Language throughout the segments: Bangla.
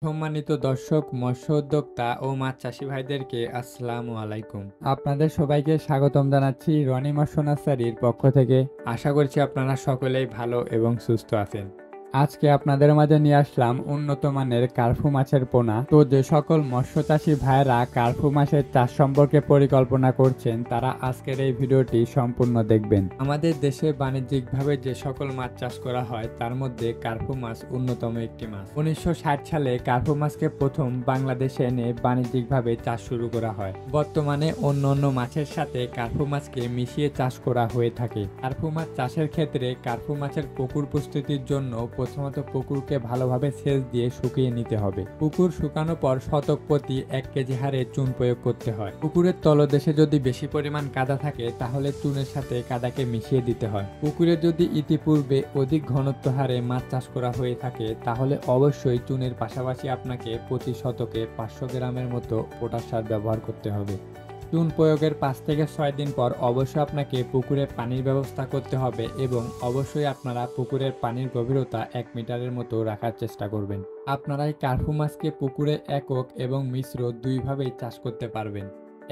সম্মানিত দর্শক, মৎস্য উদ্যোক্তা ও মাছ চাষি ভাইদেরকে আসসালামু আলাইকুম। আপনাদের সবাইকে স্বাগতম জানাচ্ছি রনি মৎস্য নার্সারির পক্ষ থেকে। আশা করছি আপনারা সকলেই ভালো এবং সুস্থ আছেন। আজকে আপনাদের মাঝে নিয়ে আসলাম উন্নত মানের কার্পু মাছের পোনা। তো যে সকল মৎস্য চাষী ভাইরা কার্পু মাছের চাষ সম্পর্কে পরিকল্পনা করছেন, তারা আজকের এই ভিডিওটি সম্পূর্ণ দেখবেন। আমাদের দেশে বাণিজ্যিকভাবে যে সকল মাছ চাষ করা হয় তার মধ্যে কার্পু মাছ অন্যতম একটি মাছ। 1960 সালে কার্পু মাছকে প্রথম বাংলাদেশে এনে বাণিজ্যিকভাবে চাষ শুরু করা হয়। বর্তমানে অন্য অন্য মাছের সাথে কার্পু মাছকে মিশিয়ে চাষ করা হয়ে থাকে। কার্পু মাছ চাষের ক্ষেত্রে কার্পু মাছের পুকুর প্রস্তুতির জন্য প্রথমত পুকুরকে ভালোভাবে সেচ দিয়ে শুকিয়ে নিতে হবে। পুকুর শুকানোর পর শতক প্রতি 1 কেজি হারে চুন প্রয়োগ করতে হয়। পুকুরের তলদেশে যদি বেশি পরিমাণ কাদা থাকে তাহলে চুনের সাথে কাদাকে মিশিয়ে দিতে হয়। পুকুরে যদি ইতিপূর্বে অধিক ঘনত্ব হারে মাছ চাষ করা হয়ে থাকে তাহলে অবশ্যই চুনের পাশাপাশি আপনাকে প্রতি শতকে 500 গ্রামের মতো পটাশ সার ব্যবহার করতে হবে। চুন প্রয়োগের 5 থেকে 6 দিন পর অবশ্যই আপনাকে পুকুরে পানির ব্যবস্থা করতে হবে এবং অবশ্যই আপনারা পুকুরের পানির গভীরতা 1 মিটারের মতো রাখার চেষ্টা করবেন। আপনারা এই কার্পু মাছকে পুকুরে একক এবং মিশ্র দুইভাবেই চাষ করতে পারবেন।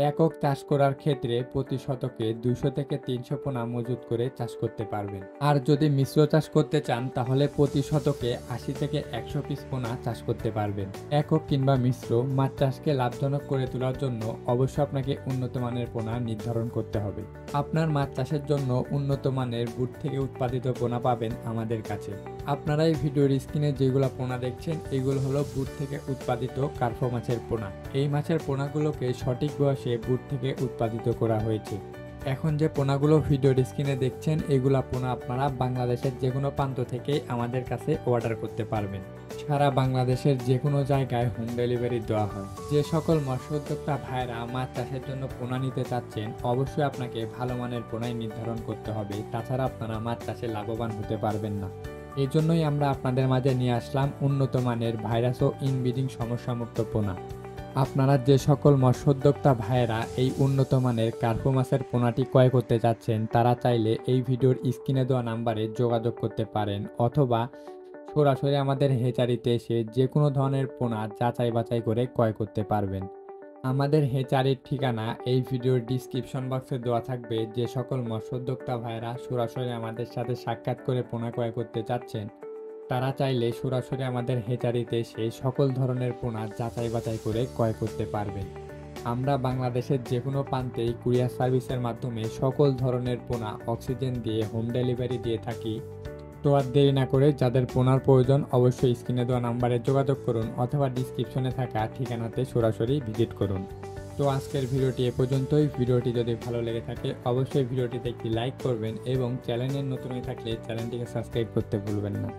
একক চাষ করার ক্ষেত্রে প্রতি শতকে 200 থেকে 300 পোনা মজুত করে চাষ করতে পারবেন। আর যদি মিশ্র চাষ করতে চান তাহলে প্রতি শতকে 80 থেকে 100 পিস পোনা চাষ করতে পারবেন। একক কিংবা মিশ্র মাছ চাষকে লাভজনক করে তোলার জন্য অবশ্যই আপনাকে উন্নত মানের পোনা নির্ধারণ করতে হবে। আপনার মাছ চাষের জন্য উন্নত মানের বুট থেকে উৎপাদিত পোনা পাবেন আমাদের কাছে। আপনারা এই ভিডিওর স্ক্রিনে যেগুলো পোনা দেখছেন এগুলো হলো বুট থেকে উৎপাদিত কার্পু মাছের পোনা। এই মাছের পোনাগুলোকে সঠিক বয়সে বুট থেকে উৎপাদিত করা হয়েছে। এখন যে পোনাগুলো ভিডিওর স্ক্রিনে দেখছেন এগুলা পোনা আপনারা বাংলাদেশের যে কোনো প্রান্ত থেকে আমাদের কাছে অর্ডার করতে পারবেন। সারা বাংলাদেশের যে কোনো জায়গায় হোম ডেলিভারি দেওয়া হয়। যে সকল মৎস্য উদ্যোক্তা ভাইরা মাছ চাষের জন্য পোনা নিতে চাচ্ছেন অবশ্যই আপনাকে ভালো মানের পোনাই নির্ধারণ করতে হবে, তাছাড়া আপনারা মাছ চাষে লাভবান হতে পারবেন না। এই জন্যই আমরা আপনাদের মাঝে নিয়ে আসলাম উন্নত মানের ভাইরাস ও ইনব্রিডিং সমস্যামুক্ত পোনা। আপনারা যে সকল মৎস্যোদ্যোক্তা ভাইয়েরা এই উন্নত মানের কার্পু মাছের পোনাটি ক্রয় করতে যাচ্ছেন তারা চাইলে এই ভিডিওর স্ক্রিনে দেওয়া নাম্বারে যোগাযোগ করতে পারেন অথবা সরাসরি আমাদের হেচারিতে এসে যে কোনো ধরনের পোনা যাচাই বাছাই করে ক্রয় করতে পারবেন। আমাদের হেচারির ঠিকানা এই ভিডিওর ডিসক্রিপশন বক্সে দেওয়া থাকবে। যে সকল মৎস্যোদ্যোক্তা ভাইয়েরা সরাসরি আমাদের সাথে সাক্ষাৎ করে পোনা ক্রয় করতে চাচ্ছেন তারা চাইলে সরাসরি আমাদের হেচারিতে এসে সকল ধরনের পোনা যাচাই বাছাই করে ক্রয় করতে পারবেন। আমরা বাংলাদেশের যে কোনো প্রান্তেই কুরিয়ার সার্ভিসের মাধ্যমে সকল ধরনের পোনা অক্সিজেন দিয়ে হোম ডেলিভারি দিয়ে থাকি। তো আর দেরি না করে যাদের পোনার প্রয়োজন অবশ্যই স্ক্রিনে দেওয়া নাম্বারে যোগাযোগ করুন অথবা ডিসক্রিপশনে থাকা ঠিকানাতে সরাসরি ভিজিট করুন। তো আজকের ভিডিওটি এ পর্যন্তই। ভিডিওটি যদি ভালো লেগে থাকে অবশ্যই ভিডিওটিতে একটি লাইক করবেন এবং চ্যানেলের নতুন হয়ে থাকলে চ্যানেলটিকে সাবস্ক্রাইব করতে ভুলবেন না।